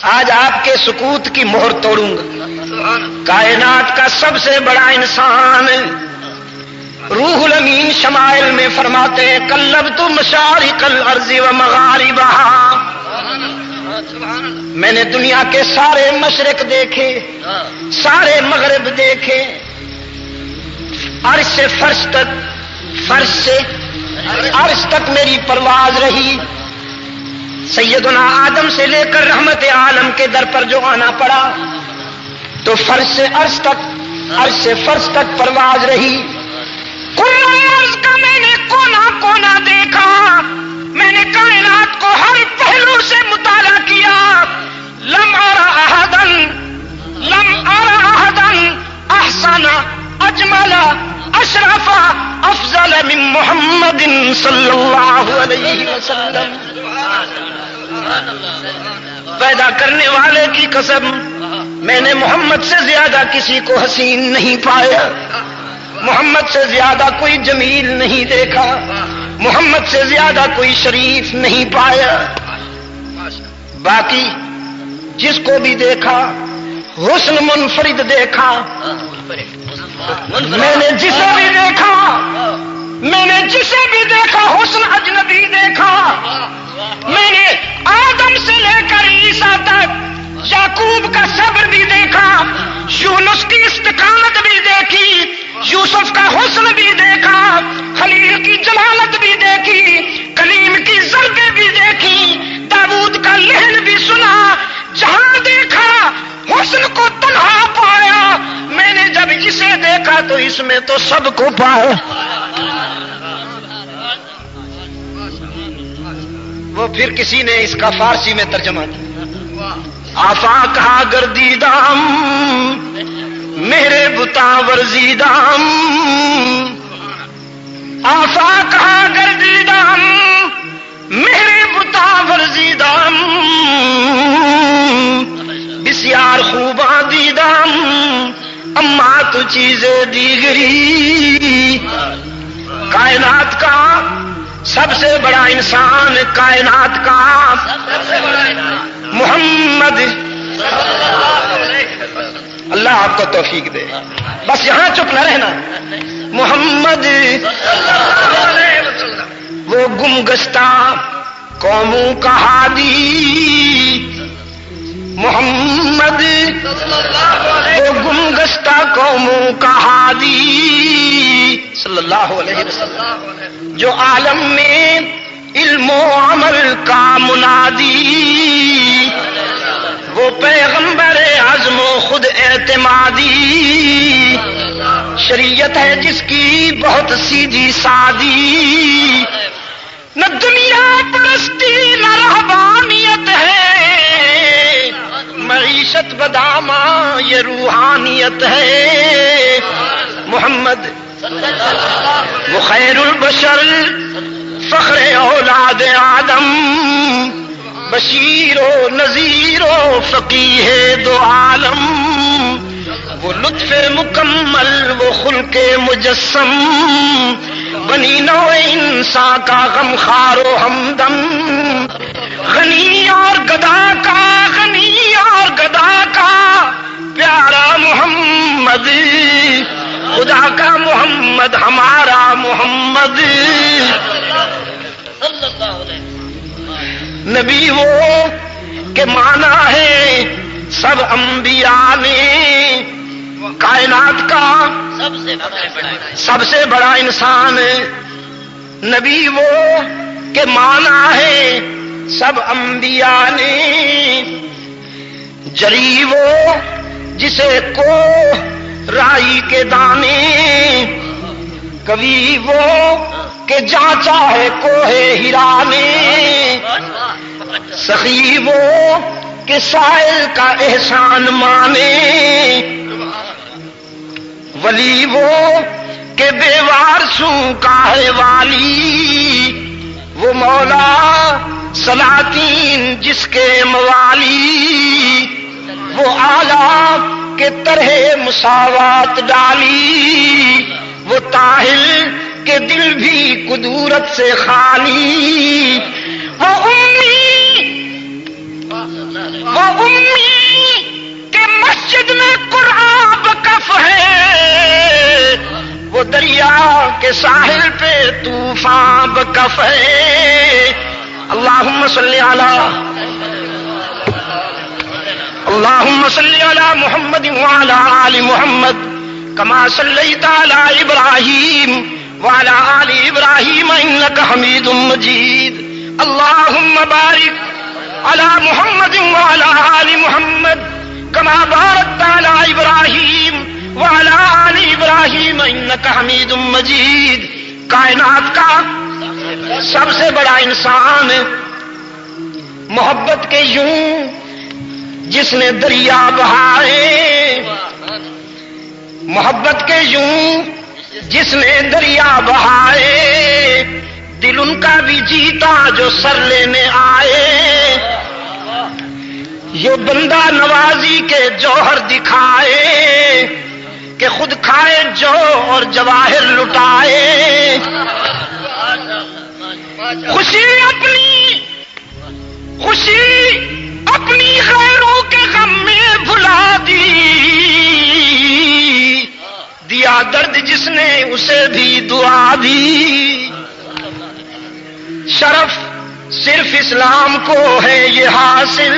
آج آپ کے سکوت کی مہر توڑوں گا. کائنات کا سب سے بڑا انسان روح الامین شمائل میں فرماتے ہیں قلبت مشارق الارض و مغاربہا. میں نے دنیا کے سارے مشرق دیکھے، سارے مغرب دیکھے، عرش سے فرش تک، فرش سے عرش تک میری پرواز رہی. سیدنا آدم سے لے کر رحمت عالم کے در پر جو آنا پڑا تو فرش سے عرش تک، عرش سے فرش تک پرواز رہی. عرض کا میں نے کونا کونا دیکھا، میں نے کائنات کو ہر پہلو سے مطالعہ کیا. لم ارى احدا احسن اجمل اشرف افضل من محمد صلی اللہ علیہ وسلم. پیدا کرنے والے کی قسم، میں نے محمد سے زیادہ کسی کو حسین نہیں پایا، محمد سے زیادہ کوئی جمیل نہیں دیکھا، محمد سے زیادہ کوئی شریف نہیں پایا. باقی جس کو بھی دیکھا حسن منفرد دیکھا. میں نے جسے بھی دیکھا، میں نے جسے بھی دیکھا حسن اجنبی دیکھا. میں نے آدم سے لے کر عیسیٰ تک یعقوب کا صبر بھی دیکھا، یونس کی استقامت بھی دیکھی، یوسف کا حسن بھی دیکھا، خلیل کی جلالت بھی دیکھی، کلیم کی ضربیں بھی دیکھی، داؤد کا لحن بھی سنا. جہاں دیکھا حسن کو تنہا پایا. میں نے جب اسے دیکھا تو اس میں تو سب کو پایا. وہ پھر کسی نے اس کا فارسی میں ترجمہ کیا. آفاق ہا گردیدام میرے بتا ورزیدام، آفاق ہا گردیدام میرے بتا ورزیدام، بسیار خوباں دیدام اما تو چیزیں دیگری. کائنات کا سب سے بڑا انسان، کائنات کا محمد. اللہ آپ کو توفیق دے. بس یہاں چپ نہ رہنا. محمد وہ گمگشتہ قوموں کا ہادی، محمد وہ گمگشتہ قوموں کا ہادی صلی اللہ علیہ وسلم، جو عالم میں علم و عمل کا منادی، وہ پیغمبر عزم و خود اعتمادی. شریعت ہے جس کی بہت سیدھی سادی، نہ دنیا پرستی نہ رہبانیت ہے، معیشت بدامہ یہ روحانیت ہے. محمد وہ خیر البشر فخر اولاد آدم، بشیر و نذیر و فقیہ دو عالم، وہ لطف مکمل وہ خلق مجسم، بنی نو انسان کا غمخوار و ہمدم، غنی اور گدا کا، غنی اور گدا کا پیارا محمد، خدا کا محمد ہمارا محمد. نبی وہ کہ مانا ہے سب انبیاء نے، کائنات کا سب سے بڑا انسان. نبی وہ کہ مانا ہے سب انبیاء نے، جری وہ جسے کو رائی کے دانے، کبھی وہ کہ جانچا ہے کوہ ہیرا نے، سخی وہ کہ سائل کا احسان مانے، ولی وہ کہ بے وارثوں کا ہے والی، وہ مولا سلاطین جس کے موالی، وہ آلہ کے طرح مساوات ڈالی، وہ طاہر کے دل بھی قدورت سے خالی، وہ امی وہ امی کہ مسجد میں قرآن بکف ہے، وہ دریا کے ساحل پہ طوفان بکف ہے۔ اللہم صلی علی محمد وعلی آل محمد کما صلیت علی ابراہیم وعلی آل ابراہیم انک حمید مجید۔ اللہم بارک علی محمد وعلی آل محمد کما بارکت علی ابراہیم وعلی آل ابراہیم انک حمید مجید۔ کائنات کا سب سے بڑا انسان محبت کے یوں جس نے دریا بہائے، محبت کے یوں جس نے دریا بہائے، دل ان کا بھی جیتا جو سر لینے آئے۔ یہ بندہ نوازی کے جوہر دکھائے کہ خود کھائے جو اور جواہر لٹائے۔ خوشی اپنی غیروں کے غم میں بھلا دی، دیا درد جس نے اسے بھی دعا دی۔ شرف صرف اسلام کو ہے یہ حاصل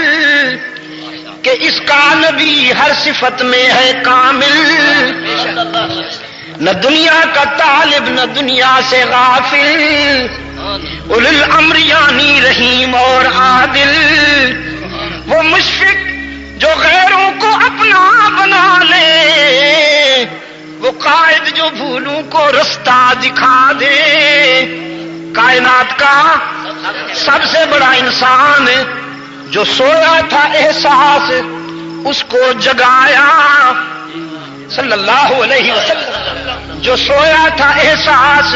کہ اس کا نبی ہر صفت میں ہے کامل، نہ دنیا کا طالب نہ دنیا سے غافل، اولو الامر یعنی رحیم اور عادل۔ وہ مشفق جو غیروں کو اپنا بنا لے، وہ قائد جو بھولوں کو رستہ دکھا دے۔ کائنات کا سب سے بڑا انسان جو سویا تھا احساس اس کو جگایا، صلی اللہ علیہ وسلم، جو سویا تھا احساس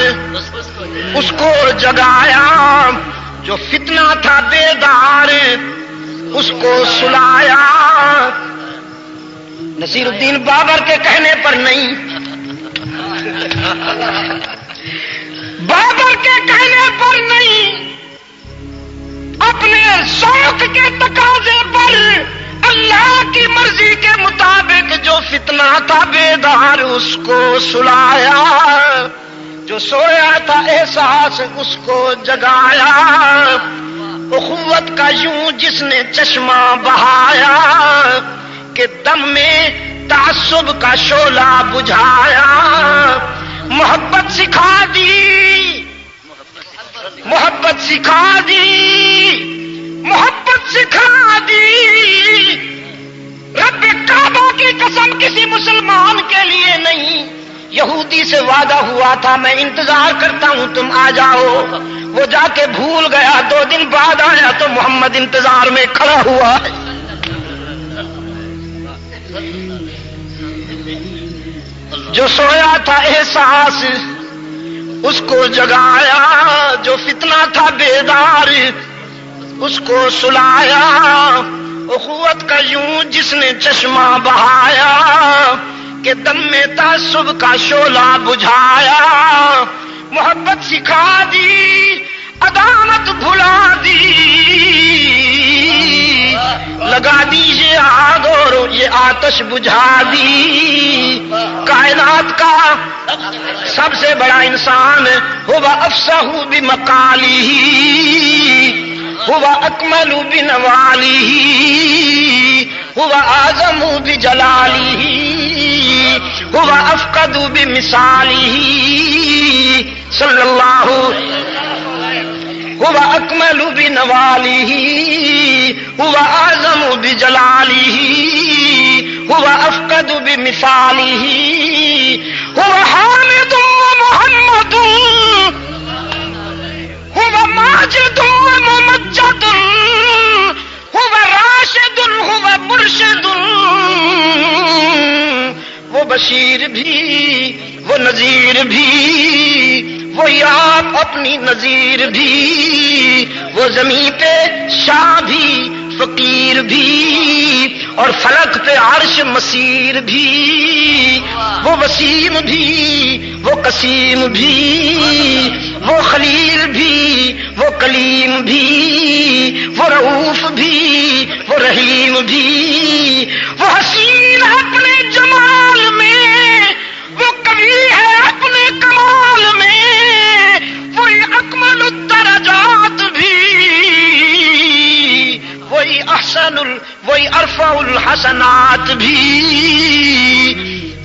اس کو جگایا، جو فتنہ تھا بیدار اس کو سلایا۔ نصیر الدین بابر کے کہنے پر نہیں، بابر کے کہنے پر نہیں، اپنے ذوق کے تقاضے پر اللہ کی مرضی کے مطابق جو فتنہ تھا بیدار اس کو سلایا، جو سویا تھا احساس اس کو جگایا۔ اخوت کا یوں جس نے چشمہ بہایا کہ دم میں تعصب کا شعلہ بجھایا۔ محبت سکھا دی، محبت سکھا دی، محبت سکھا دی۔ رب کعبہ کی قسم کسی مسلمان کے لیے نہیں، یہودی سے وعدہ ہوا تھا میں انتظار کرتا ہوں تم آ جاؤ، وہ جا کے بھول گیا، 2 دن بعد آیا تو محمد انتظار میں کھڑا ہوا۔ جو سویا تھا احساس اس کو جگایا، جو فتنہ تھا بیدار اس کو سلایا۔ اخوت کا یوں جس نے چشمہ بہایا کہ دم میں تعصب کا شعلہ بجھایا۔ محبت سکھا دی، عداوت بھلا دی، لگا دی یہ آگ اور یہ آتش بجھا دی۔ کائنات کا سب سے بڑا انسان ہوا افصح بمقالہ، ہوا اکمل بنوالہ، ہوا اعظم بجلالہ، ہوا افقد بمثالہ، صلی اللہ ہوا اکمل بنوالہ، ہوا اعظم بجلالہ، ہوا افقد بمثالہ، ہوا حامد ومحمد، ہوا ماجد وممجد، ہوا راشد ہوا مرشد۔ وہ بشیر بھی، وہ نذیر بھی، وہی آپ اپنی نذیر بھی، وہ زمین پہ شاہ بھی فقیر بھی، اور فلک پہ عرش مسیر بھی، وہ وسیم بھی، وہ قسیم بھی، وہ خلیل بھی، وہ کلیم بھی، وہ رؤوف بھی، وہ رحیم بھی، وہ حسین اپنے جمال میں، وہ قوی ہے اپنے کمال میں، وہی اکمل الدرجات بھی، وہی وہی ارفع الحسنات بھی،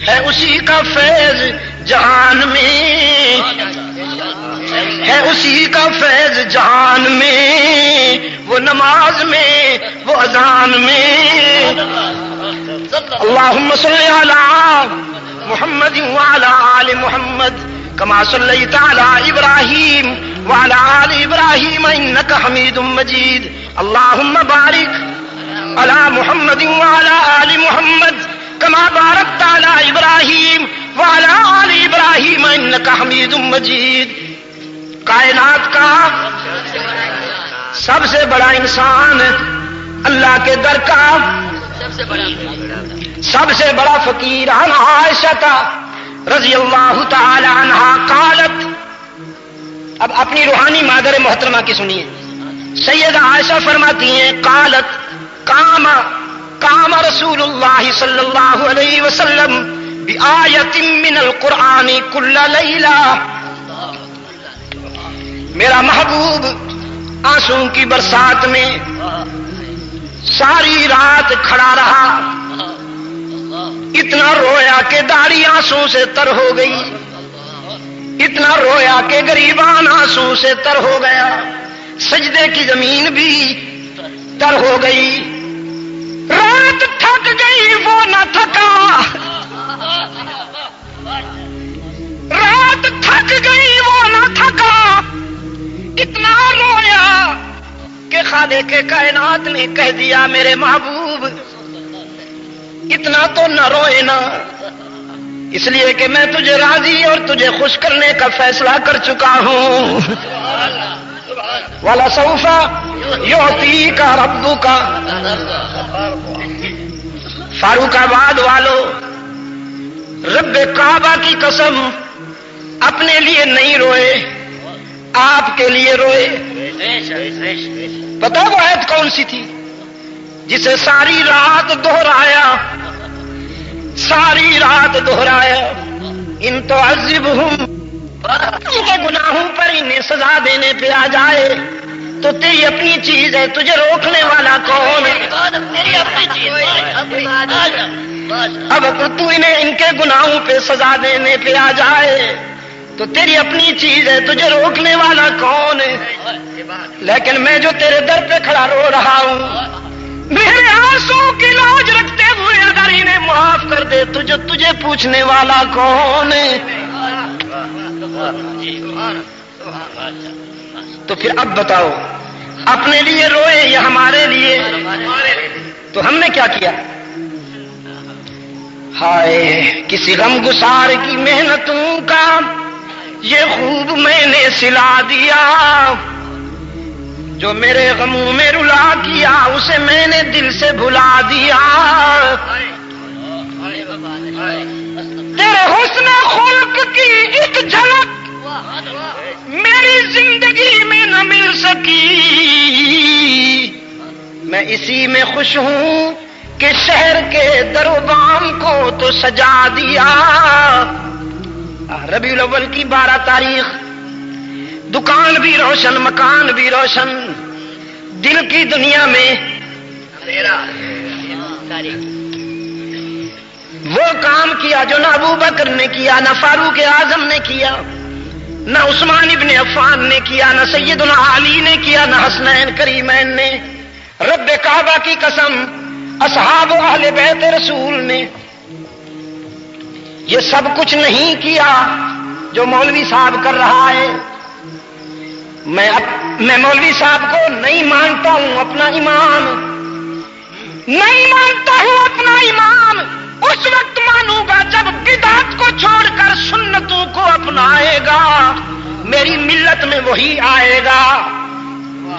ہے اسی کا فیض جہان میں، ہے اسی کا فیض جہان میں، وہ نماز میں، وہ اذان میں۔ اللہم صلی علی محمد وعلی آل محمد کما صلیت علی ابراہیم وعلی آل ابراہیم انک حمید مجید۔ اللہم بارک علی محمد وعلی آل محمد کما بارکت علی ابراہیم وعلی آل ابراہیم انک حمید مجید۔ کائنات کا سب سے بڑا انسان اللہ کے در کا سب سے بڑا فقیر عن عائشہ رضی اللہ تعالی عنہا قالت۔ اب اپنی روحانی مادر محترمہ کی سنیے، سیدہ عائشہ فرماتی ہیں قالت قام رسول اللہ صلی اللہ علیہ وسلم بآیت من القرآن کل لیلہ۔ میرا محبوب آنسوں کی برسات میں ساری رات کھڑا رہا، اتنا رویا کہ داڑھی آنسوں سے تر ہو گئی، اتنا رویا کہ غریبان آنسوں سے تر ہو گیا، سجدے کی زمین بھی تر ہو گئی۔ رات تھک گئی وہ نہ تھکا، رات تھک گئی وہ نہ تھکا، اتنا رویا کہ خالق کائنات نے کہہ دیا میرے محبوب اتنا تو نہ روئے نا، اس لیے کہ میں تجھے راضی اور تجھے خوش کرنے کا فیصلہ کر چکا ہوں۔ وَلَسَوْفَ يُعْطِيكَ رَبُّكَ۔ فاروق آباد والو، رب کعبہ کی قسم اپنے لیے نہیں روئے، آپ کے لیے روئے۔ پتہ وہ آیت کون سی تھی جسے ساری رات دہرایا، ساری رات دہرایا؟ ان تعذبہم، ان کے گناہوں پر انہیں سزا دینے پہ آ جائے تو تیری اپنی چیز ہے، تجھے روکنے والا کون ہے؟ تیری اپنی چیز ہے۔ اب تو انہیں ان کے گناہوں پہ سزا دینے پہ آ جائے تو تیری اپنی چیز ہے، تجھے روکنے والا کون ہے؟ لیکن میں جو تیرے در پہ کھڑا رو رہا ہوں، میرے آنسوں کی لاج رکھتے ہوئے اگر انہیں معاف کر دے تجھے پوچھنے والا کون ہے؟ تو پھر اب بتاؤ، اپنے لیے روئے یا ہمارے لیے؟ تو ہم نے کیا کیا؟ ہائے کسی غم گسار کی محنتوں کا یہ خوب میں نے سلا دیا، جو میرے غموں میں رلا کیا اسے میں نے دل سے بھلا دیا۔ تیرے حسن خلق کی ایک جھلک میری زندگی میں نہ مل سکی، میں اسی میں خوش ہوں کہ شہر کے در و بام کو تو سجا دیا۔ ربیع الاول کی 12 تاریخ، دکان بھی روشن، مکان بھی روشن، دل کی دنیا میں وہ کام کیا جو نہ ابو بکر نے کیا، نہ فاروق اعظم نے کیا، نہ عثمان ابن عفان نے کیا، نہ سیدنا علی نے کیا، نہ حسنین کریمین نے۔ رب کعبہ کی قسم، اصحاب و اہل بیت رسول نے یہ سب کچھ نہیں کیا جو مولوی صاحب کر رہا ہے۔ میں مولوی صاحب کو نہیں مانتا ہوں اپنا ایمان، نہیں مانتا ہوں اپنا ایمان، اس وقت مانوں گا جب بدعت کو چھوڑ کر سنتوں کو اپنائے گا۔ میری ملت میں وہی آئے گا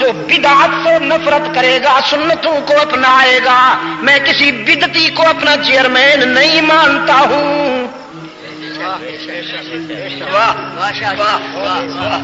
جو بدعت سے نفرت کرے گا، سنتوں کو اپنائے گا۔ میں کسی بدعتی کو اپنا چیئرمین نہیں مانتا ہوں۔ واہ واہ واہ واہ